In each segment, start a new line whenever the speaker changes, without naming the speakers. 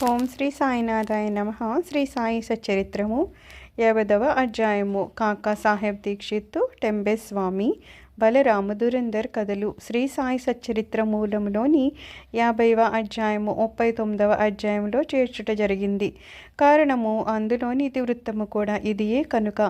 ఓం శ్రీ సాయినాథాయ నమః. శ్రీ సాయి సచ్చరిత్రము 50వ అధ్యాయము. కాకా సాహెబ్ దీక్షిత్, టెంబే స్వామి, బలరామ దురందర్ కథలు. శ్రీ సాయి సచ్చరిత్ర మూలంలోని 50వ అధ్యాయము 39వ అధ్యాయంలో చేర్చుట జరిగింది. కారణము అందులోని ఇతివృత్తము కూడా ఇదియే కనుక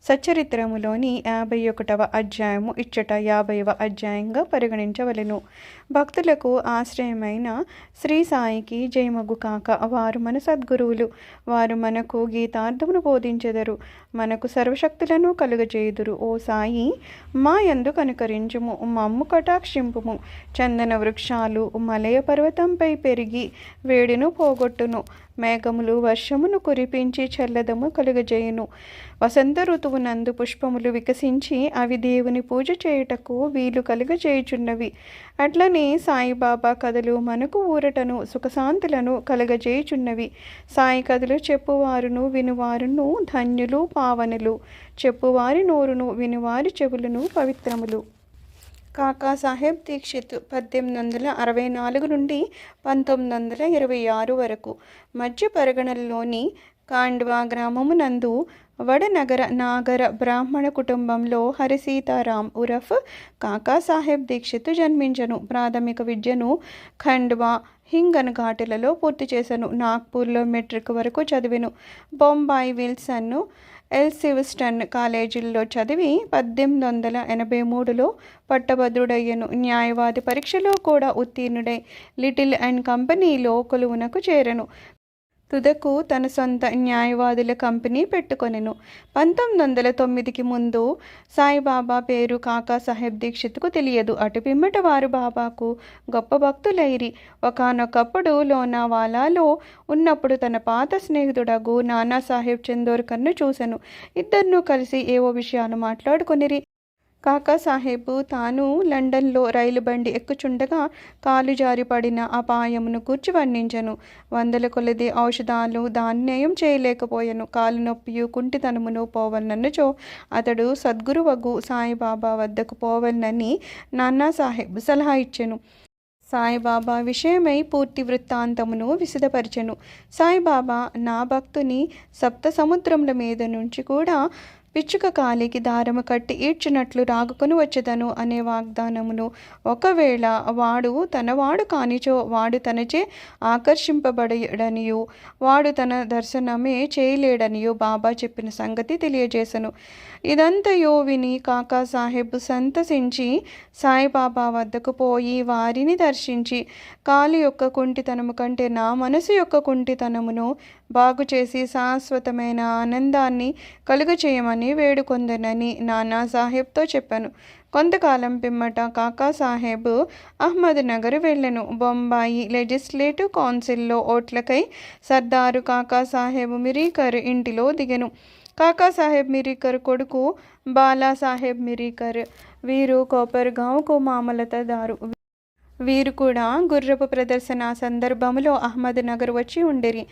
సచ్చరిత్రములోని 51వ అధ్యాయము ఇచ్చట 50వ అధ్యాయంగా పరిగణించవలెను. భక్తులకు ఆశ్రయమైన శ్రీ సాయికి జయమగు కాక. వారు మన సద్గురువులు. వారు మనకు గీతార్థమును బోధించెదరు, మనకు సర్వశక్తులను కలుగజేయుదురు. ఓ సాయి, మా యందు కనుకరించుము, మమ్ము కటాక్షింపుము. చందన వృక్షాలు మలయ పర్వతంపై పెరిగి వేడిను పోగొట్టును. మేఘములు వర్షమును కురిపించి చల్లదము కలుగజేయును. వసంత ఋతువునందు పుష్పములు వికసించి అవి దేవుని పూజ చేయుటకు వీలు కలుగజేయుచున్నవి. అట్లనే సాయిబాబా కథలు మనకు ఊరటను సుఖశాంతులను కలుగజేయుచున్నవి. సాయి కథలు చెప్పువారును వినువారును ధన్యులు పావనులు. చెప్పువారి నోరును వినువారి చెవులను పవిత్రములు. కాకా సాహెబ్ దీక్షిత్ 1864 నుండి 1926 వరకు మధ్య పరగణలోని కాండ్వా గ్రామమునందు వడనగర నాగర బ్రాహ్మణ కుటుంబంలో హరిసీతారాం ఉరఫ్ కాకా సాహెబ్ దీక్షిత్ జన్మించను. ప్రాథమిక విద్యను ఖండ్వా, హింగన్ ఘాటులలో పూర్తి చేశాను. నాగ్పూర్లో మెట్రిక్ వరకు చదివాను. బొంబాయి, విల్సన్, ఎల్సివిస్టన్ కాలేజీల్లో చదివి 1883లో పట్టభద్రుడయ్యను. న్యాయవాది పరీక్షలో కూడా ఉత్తీర్ణుడై లిటిల్ అండ్ కంపెనీలో కొలువునకు చేరెను. తుదకు తన సొంత న్యాయవాదుల కంపెనీ పెట్టుకొనెను. 1909కి ముందు సాయిబాబా పేరు కాకా సాహెబ్ దీక్షిత్కు తెలియదు. అటు పిమ్మట వారు బాబాకు గొప్ప భక్తులైరి. ఒకానొకప్పుడు లోనావాలాలో ఉన్నప్పుడు తన పాత స్నేహితుడగు నానా సాహెబ్ చందోర్కర్ను చూసెను. ఇద్దరినూ కలిసి ఏవో విషయాలు మాట్లాడుకొనిరి. కాకా సాహెబ్ తాను లండన్లో రైలు బండి ఎక్కుచుండగా కాలు జారి పడిన అపాయమును గూర్చి వర్ణించెను. వందల కొలది ఔషధాలు దాన్ని నయం చేయలేకపోయాను. కాలు నొప్పియు కుంటితనమును పోవలనచో అతడు సద్గురువగు సాయిబాబా వద్దకు పోవలనని నానా సాహెబ్ సలహా ఇచ్చెను. సాయిబాబా విషయమై పూర్తి వృత్తాంతమును విశదపరిచెను. సాయిబాబా నా భక్తుని సప్త సముద్రముల మీద నుంచి కూడా పిచ్చుక కాలికి దారము కట్టి ఈడ్చినట్లు రాగుకొని వచ్చేదను అనే వాగ్దానమును, ఒకవేళ వాడు తనవాడు కానిచో వాడు తనచే ఆకర్షింపబడనియు వాడు తన దర్శనమే చేయలేడనియో బాబా చెప్పిన సంగతి తెలియజేశను. ఇదంతయో విని కాకా సాహెబ్ సంతసించి సాయిబాబా వద్దకు పోయి వారిని దర్శించి కాలు యొక్క కుంటితనము కంటే నా మనసు యొక్క కుంటితనమును బాగు చేసి శాశ్వతమైన ఆనందాన్ని కలుగచేయమని వేడుకొందనని నానా సాహెబ్తో చెప్పాను. కొంతకాలం పిమ్మట కాకా సాహెబ్ అహ్మద్ నగర్ వెళ్ళెను. బొంబాయి లెజిస్లేటివ్ కౌన్సిల్లో ఓట్లకై సర్దారు కాకా సాహెబ్ మిరీకర్ ఇంటిలో దిగెను. కాకా సాహెబ్ మిరీకర్ కొడుకు బాలా సాహెబ్ మిరీకర్. వీరు కోపర్గాంకు మామలతదారు. వీరు కూడా గుర్రపు ప్రదర్శన సందర్భంలో అహ్మద్ నగర్ వచ్చి ఉండిరి.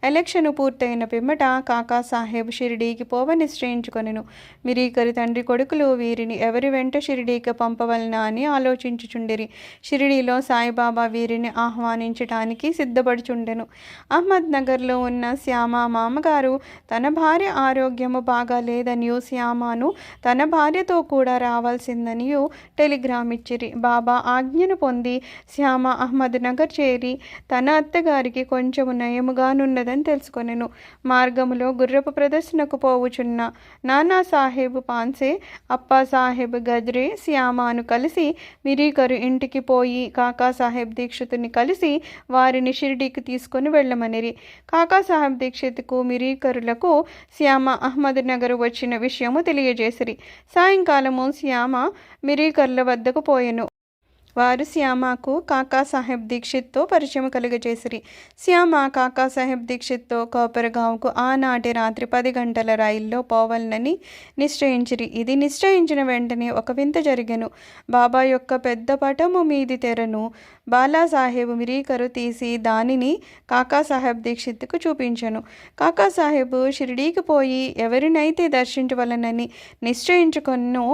ఎలక్షన్ పూర్తయిన పిమ్మట కాకా సాహెబ్ షిరిడీకి పోవ నిశ్చయించుకొనెను. మిరీకర్ తండ్రి కొడుకులు వీరిని ఎవరి వెంట షిరిడీకి పంపవలనా అని ఆలోచించుచుండిరి. షిరిడీలో సాయిబాబా వీరిని ఆహ్వానించటానికి సిద్ధపడుచుండెను. అహ్మద్ నగర్లో ఉన్న శ్యామ మామగారు తన భార్య ఆరోగ్యము బాగా లేదనియు శ్యామను తన భార్యతో కూడా రావాల్సిందనియు టెలిగ్రామ్ ఇచ్చిరి. బాబా ఆజ్ఞను పొంది శ్యామ అహ్మద్ నగర్ చేరి తన అత్తగారికి కొంచెము నయముగానున్నదని తెలుసుకొనెను. మార్గములో గుర్రపు ప్రదర్శనకు పోవుచున్న నానా సాహెబ్ పాన్సే, అప్పా సాహెబ్ గజ్రే శ్యామను కలిసి మిరీకరు ఇంటికి పోయి కాకా సాహెబ్ దీక్షితుని కలిసి వారిని షిరిడీకి తీసుకొని వెళ్ళమనిరి. కాకా సాహెబ్ దీక్షిత్కు మిరీకరులకు శ్యామ అహ్మద్ నగర్ వచ్చిన విషయము తెలియజేసిరి. సాయంకాలము శ్యామ మిరీకర్ల వద్దకు పోయెను. వారు శ్యామకు కాకా సాహెబ్ దీక్షిత్తో పరిచయం కలుగజేసిరి. శ్యామ కాకా సాహెబ్ దీక్షిత్తో కోపర్గాంకు ఆనాటి రాత్రి 10 గంటల రైల్లో పోవాలని నిశ్చయించిరి. ఇది నిశ్చయించిన వెంటనే ఒక వింత జరిగెను. బాబా యొక్క పెద్ద పటము మీది తెరను బాలాసాహెబ్ మిరీకరు తీసి దానిని కాకాసాహెబ్ దీక్షిత్కు చూపించెను. కాకాసాహెబ్ షిరిడీకి పోయి ఎవరినైతే దర్శించవలనని నిశ్చయించుకొనో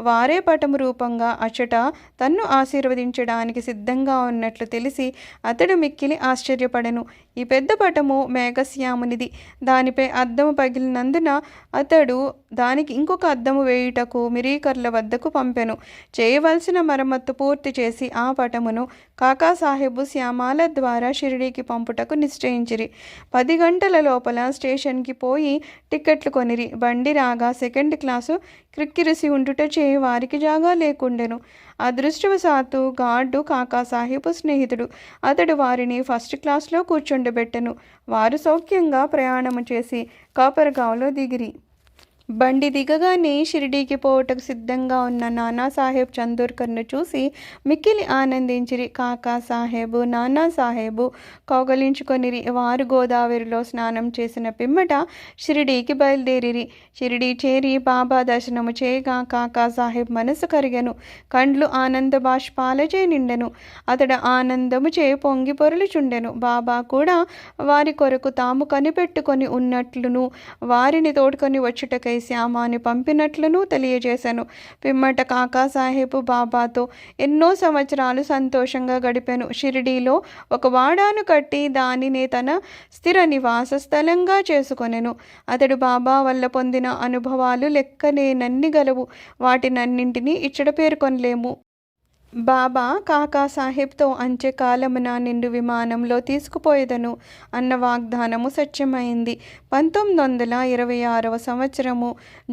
వారే పటము రూపంగా అచట తన్ను ఆశీర్వదించడానికి సిద్ధంగా ఉన్నట్లు తెలిసి అతడు మిక్కిలి ఆశ్చర్యపడెను. ఈ పెద్ద పటము మేఘశ్యామునిది. దానిపై అద్దము పగిలినందున అతడు దానికి ఇంకొక అద్దము వేయుటకు మిరీకర్ల వద్దకు పంపెను. చేయవలసిన మరమ్మత్తు పూర్తి చేసి ఆ పటమును కాకాసాహెబు శ్యామాల ద్వారా షిరిడీకి పంపుటకు నిశ్చయించిరి. 10 గంటల లోపల స్టేషన్కి పోయి టిక్కెట్లు కొనిరి. బండి రాగా సెకండ్ క్లాసు క్రిక్కిరిసి ఉండుటచే వారికి జాగా లేకుండెను. అదృష్టవశాత్తు గార్డు కాకాసాహెబు స్నేహితుడు. అతడు వారిని ఫస్ట్ క్లాస్లో కూర్చుండబెట్టెను. వారు సౌఖ్యంగా ప్రయాణము చేసి కాపర్గావ్లో దిగిరి. బండి దిగగానే షిరిడీకి పోవుటకు సిద్ధంగా ఉన్న నానాసాహెబ్ చందోర్కర్ను చూసి మిక్కిలి ఆనందించిరి. కాకాసాహెబు నానాసాహెబు కౌగలించుకొనిరి. వారు గోదావరిలో స్నానం చేసిన పిమ్మట షిరిడీకి బయలుదేరిరి. షిరిడీ చేరి బాబా దర్శనము చేయగా కాకాసాహెబ్ మనసు కరిగెను. కండ్లు ఆనంద బాష్పాలచే నిండెను. అతడు ఆనందము చే పొంగి పొరలుచుండెను. బాబా కూడా వారి కొరకు తాము కనిపెట్టుకొని ఉన్నట్లును వారిని తోడుకొని వచ్చుటకై శ్యామాని పంపినట్లును తెలియజేశాను. పిమ్మట కాకాసాహెబు బాబాతో ఎన్నో సంవత్సరాలు సంతోషంగా గడిపెను. షిరిడీలో ఒక వాడాను కట్టి దానినే తన స్థిర నివాస స్థలంగా చేసుకొనెను. అతడు బాబా వల్ల పొందిన అనుభవాలు లెక్కలేనన్ని గలవు. వాటినన్నింటినీ ఇచ్చట పేర్కొనలేము. బాబా కాకాసాహెబ్తో అంత్యకాలమున నిండు విమానంలో తీసుకుపోయేదను అన్న వాగ్దానము సత్యమైంది. 1926వ సంవత్సరము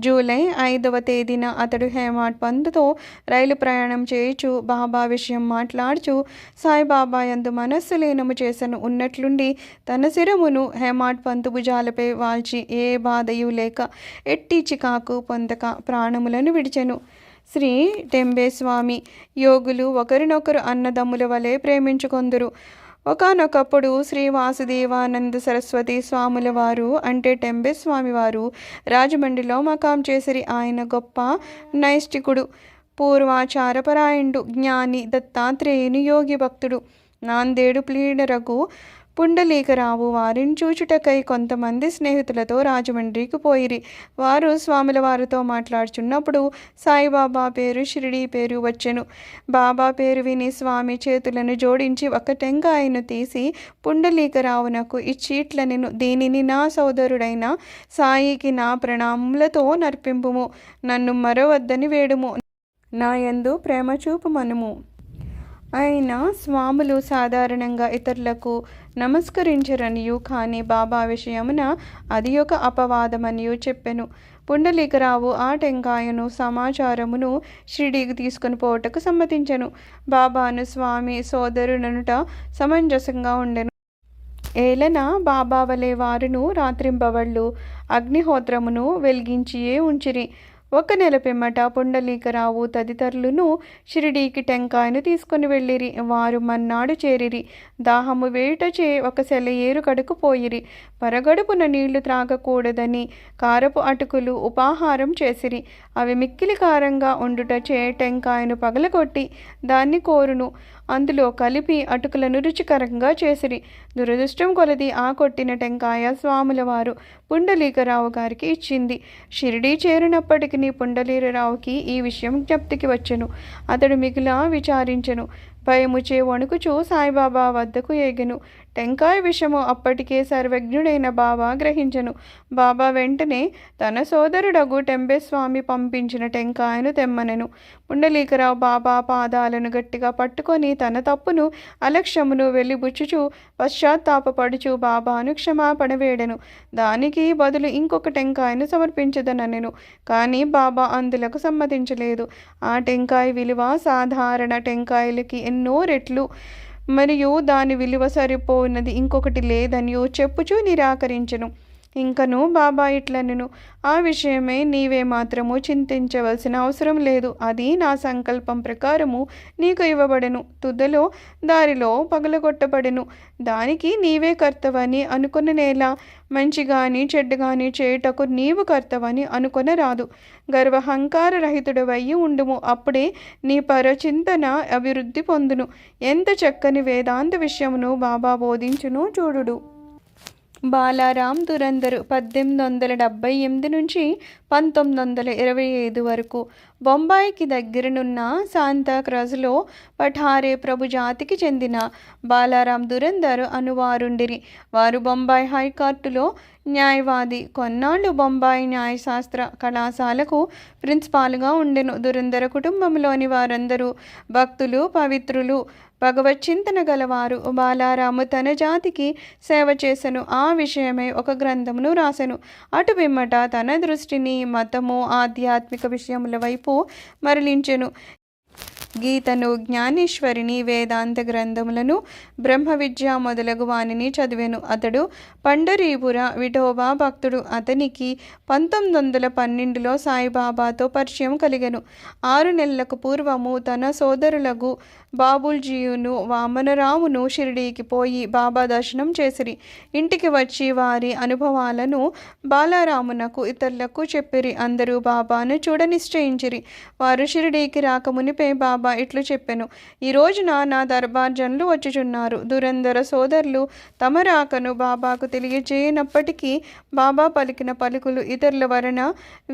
జూలై 5వ తేదీన అతడు హేమాడ్ పంతుతో రైలు ప్రయాణం చేయుచు బాబా విషయం మాట్లాడుచు సాయిబాబా యందు మనస్సు లీనము చేసను. ఉన్నట్లుండి తన శిరమును హేమాడ్ పంతు భుజాలపై వాల్చి ఏ బాధయు లేక ఎట్టి చికాకు పొందక ప్రాణములను విడిచెను. శ్రీ టెంబేస్వామి యోగులు ఒకరినొకరు అన్నదమ్ముల వలె ప్రేమించుకొందురు. ఒకానొకప్పుడు శ్రీ వాసుదేవానంద సరస్వతి స్వాముల వారు అంటే టెంబేస్వామి వారు రాజమండ్రిలో మకాం చేసిరి. ఆయన గొప్ప నైష్ఠికుడు, పూర్వాచారపరాయణుడు, జ్ఞాని, దత్తాత్రేయుని యోగి భక్తుడు. నాందేడు ప్లీడరగు పుండలీకరావు వారిని చూచుటకై కొంతమంది స్నేహితులతో రాజమండ్రికి పోయిరి. వారు స్వాముల వారితో మాట్లాడుచున్నప్పుడు సాయిబాబా పేరు షిరిడీ పేరు వచ్చెను. బాబా పేరు విని స్వామి చేతులను జోడించి ఒక టెంకాయను తీసి పుండలీకరావునకు ఇచ్చి ఇట్లనెను, దీనిని నా సోదరుడైన సాయికి నా ప్రణామములతో నర్పింపుము. నన్ను మరవద్దని వేడుము. నా యందు ప్రేమ చూపుమనుము. అయినా స్వాములు సాధారణంగా ఇతరులకు నమస్కరించరనియు కానీ బాబా విషయమున అది ఒక అపవాదమనియు చెప్పెను. పుండలీకరావు ఆ టెంకాయను సమాచారమును షిరిడీకి తీసుకుని పోవటకు సమ్మతించెను. బాబాను స్వామి సోదరుననుట సమంజసంగా ఉండెను. ఏలన బాబా వలె వారును రాత్రింబవళ్ళు అగ్నిహోత్రమును వెలిగించియే ఉంచిరి. 1 నెల పిమ్మట పుండలీకరావు తదితరులను షిరిడీకి టెంకాయను తీసుకుని వెళ్ళిరి. వారు మన్నాడు చేరిరి. దాహము వేయుటచే ఒక సెలయేరు కడుకు పోయిరి. పరగడుపున నీళ్లు త్రాగకూడదని కారపు అటుకులు ఉపాహారం చేసిరి. అవి మిక్కిలి కారంగా ఉండుటచే టెంకాయను పగలగొట్టి దాన్ని కోరును అందులో కలిపి అటుకులను రుచికరంగా చేసిరి. దురదృష్టం కొలది ఆ కొట్టిన టెంకాయ స్వాముల వారు పుండలీకరావు గారికి ఇచ్చింది. షిరిడీ చేరినప్పటికీ పుండలీకరావుకి ఈ విషయం జ్ఞప్తికి వచ్చెను. అతడు మిగులా విచారించెను. భయముచే వణుకుచూ సాయిబాబా వద్దకు ఏగెను. టెంకాయ విషము అప్పటికే సర్వజ్ఞుడైన బాబా గ్రహించెను. బాబా వెంటనే తన సోదరుడగు టెంబేస్వామి పంపించిన టెంకాయను తెమ్మనెను. పుండలీకరావు బాబా పాదాలను గట్టిగా పట్టుకొని తన తప్పును అలక్ష్యమును వెలిబుచ్చుచూ పశ్చాత్తాపపడుచు బాబాను క్షమాపణ వేడెను. దానికి బదులు ఇంకొక టెంకాయను సమర్పించదనెను. కానీ బాబా అందులకు సమ్మతించలేదు. ఆ టెంకాయ విలువ సాధారణ టెంకాయలకి ఎన్నో రెట్లు మరియు దాని విలువ సరిపోయినది ఇంకొకటి లేదని చెప్పుచూ నిరాకరించెను. ఇంకను బాబా ఇట్లనెను, ఆ విషయమై నీవే మాత్రము చింతించవలసిన అవసరం లేదు. అది నా సంకల్పం ప్రకారము నీకు ఇవ్వబడెను. తుదలో దారిలో పగలగొట్టబడెను. దానికి నీవే కర్తవని అనుకొననేలా. మంచిగాని చెడ్డగాని చేయుటకు నీవు కర్తవని అనుకొనరాదు. గర్వహంకార రహితుడవయ్యి ఉండుము. అప్పుడే నీ పరచింతన అభివృద్ధి పొందును. ఎంత చక్కని వేదాంత విషయమును బాబా బోధించును చూడుడు. బాలారాం దురందర్ 1878 నుంచి 1925 వరకు బొంబాయికి దగ్గరనున్న శాంతాక్రజ్లో పఠారే ప్రభు జాతికి చెందిన బాలారాం దురందర్ అనువారుండిరి. వారు బొంబాయి హైకోర్టులో న్యాయవాది. కొన్నాళ్ళు బొంబాయి న్యాయశాస్త్ర కళాశాలకు ప్రిన్సిపాల్గా ఉండెను. దురందర కుటుంబంలోని వారందరూ భక్తులు, పవిత్రులు, భగవచ్చింతన గలవారు. బాలారాము తన జాతికి సేవ చేసెను. ఆ విషయమై ఒక గ్రంథమును రాసెను. అటు పిమ్మట తన దృష్టిని మతము, ఆధ్యాత్మిక విషయముల వైపు మరలించెను. గీతను, జ్ఞానేశ్వరిని, వేదాంత గ్రంథములను, బ్రహ్మ విద్య మొదలగు వానిని చదివెను. అతడు పండరీపుర విఠోబా భక్తుడు. అతనికి 1912లో సాయిబాబాతో పరిచయం కలిగెను. 6 నెలలకు పూర్వము తన సోదరులకు బాబుల్జీయును, వామనరావును షిరిడీకి పోయి బాబా దర్శనం చేసిరి. ఇంటికి వచ్చి వారి అనుభవాలను బాలారామునకు ఇతరులకు చెప్పిరి. అందరూ బాబాను చూడ నిశ్చయించిరి. వారు షిరిడీకి రాకమునిపే బాబా ఇట్లు చెప్పెను, ఈ రోజున నా దర్బార్ జనులు వచ్చుచున్నారు. దురందర సోదరులు తమ రాకను బాబాకు తెలియజేయనప్పటికీ బాబా పలికిన పలుకులు ఇతరుల వలన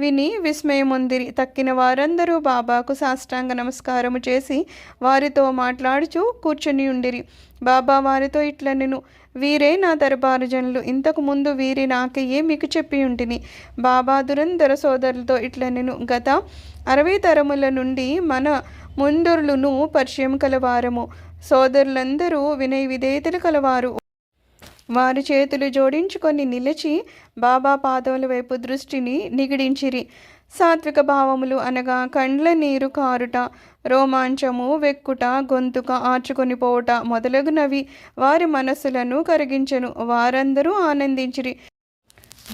విని విస్మయముందిరి. తక్కిన వారందరూ బాబాకు సాష్టాంగ నమస్కారము చేసి వారితో మాట్లాడుచూ కూర్చుని ఉండిరి. బాబా వారితో ఇట్లనెను, వీరే నా దర్బారు జనులు. ఇంతకు ముందు వీరి నాకయ్యే మీకు చెప్పి ఉంటిని. బాబా దురందర సోదరులతో ఇట్లనెను, గత 60 తరముల నుండి మన ముందుర్లును పరిచయం కలవారము. సోదరులందరూ వినయ విధేయతలు కలవారు. వారి చేతులు జోడించుకొని నిలిచి బాబా పాదముల వైపు దృష్టిని నిగిడించిరి. సాత్విక భావములు అనగా కండ్ల నీరు కారుట, రోమాంచము, వెక్కుట, గొంతుక ఆర్చుకొని పోవుట మొదలగునవి వారి మనస్సులను కరిగించెను. వారందరూ ఆనందించిరి.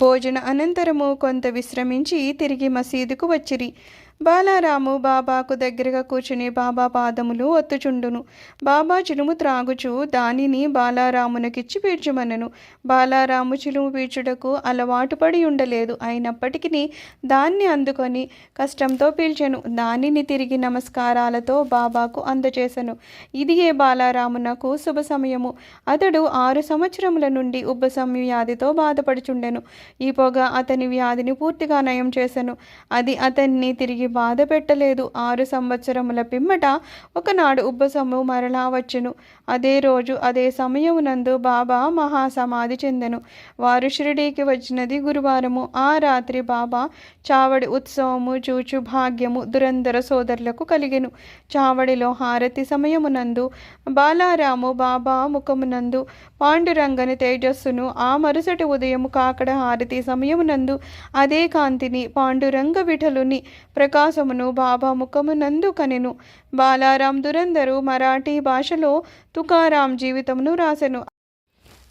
భోజన అనంతరము కొంత విశ్రమించి తిరిగి మసీదుకు వచ్చిరి. బాలారాము బాబాకు దగ్గరగా కూర్చుని బాబా పాదములు ఒత్తుచుండును. బాబా చిలుము త్రాగుచు దానిని బాలారామునకిచ్చి పీడ్చుమనెను. బాలారాము చిలుము పీల్చుటకు అలవాటు పడి ఉండలేదు. అయినప్పటికీ దాన్ని అందుకొని కష్టంతో పీల్చెను. దానిని తిరిగి నమస్కారాలతో బాబాకు అందచేసెను. ఇదియే బాలారామునకు శుభ సమయము. అతడు 6 సంవత్సరముల నుండి ఉబ్బసం వ్యాధితో బాధపడుచుండెను. ఈ పొగ అతని వ్యాధిని పూర్తిగా నయం చేసెను. అది అతన్ని తిరిగి బాధ పెట్టలేదు. 6 సంవత్సరముల పిమ్మట ఒకనాడు ఉబ్బసము మరలా వచ్చెను. అదే రోజు అదే సమయమునందు బాబా మహాసమాధి చెందెను. వారు షిరిడీకి వచ్చినది గురువారము. ఆ రాత్రి బాబా చావడి ఉత్సవము చూచు భాగ్యము దురందర సోదరులకు కలిగెను. చావడిలో హారతి సమయమునందు బాలారాము బాబా ముఖమునందు పాండురంగని తేజస్సును, ఆ మరుసటి ఉదయము కాకడ హారతి సమయమునందు అదే కాంతిని, పాండురంగ విఠలుని ప్రకాశమును బాబా ముఖమునందు కనెను. బాలారాం దురందరు మరాఠీ భాషలో తుకారాం జీవితమును రాసెను.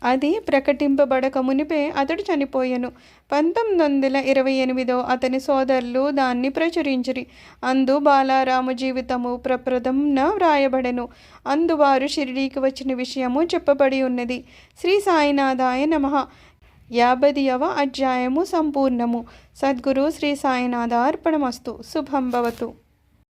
అది ప్రకటింపబడక మునిపే అతడు చనిపోయెను. 1928 అతని సోదరులు దాన్ని ప్రచురించిరి. అందు బాలారాము జీవితము ప్రప్రథంన వ్రాయబడెను. అందు వారు షిరిడీకి వచ్చిన విషయము చెప్పబడి ఉన్నది. శ్రీ సాయినాథాయ నమః. 50వ అధ్యాయము సంపూర్ణము. సద్గురు శ్రీ సాయినాథ అర్పణమస్తు. శుభం భవతు.